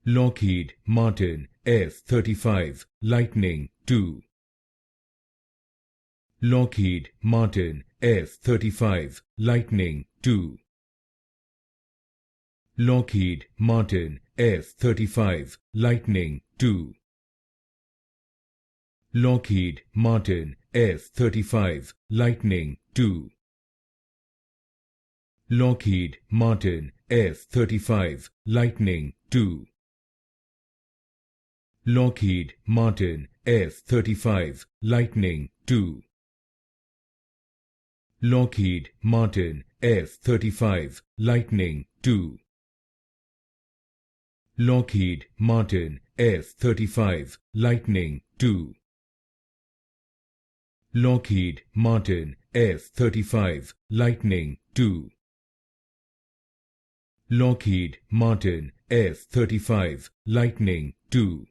Lockheed Martin F-35 Lightning II. Lockheed Martin F-35 Lightning II. Lockheed Martin F-35 Lightning II. Lockheed Martin F-35 Lightning II. Lockheed Martin F-35 Lightning II. Lockheed Martin F-35 Lightning II. Lockheed Martin F-35 Lightning II. Lockheed Martin F-35 Lightning II. Lockheed Martin F-35 Lightning II. Lockheed Martin F-35 Lightning II.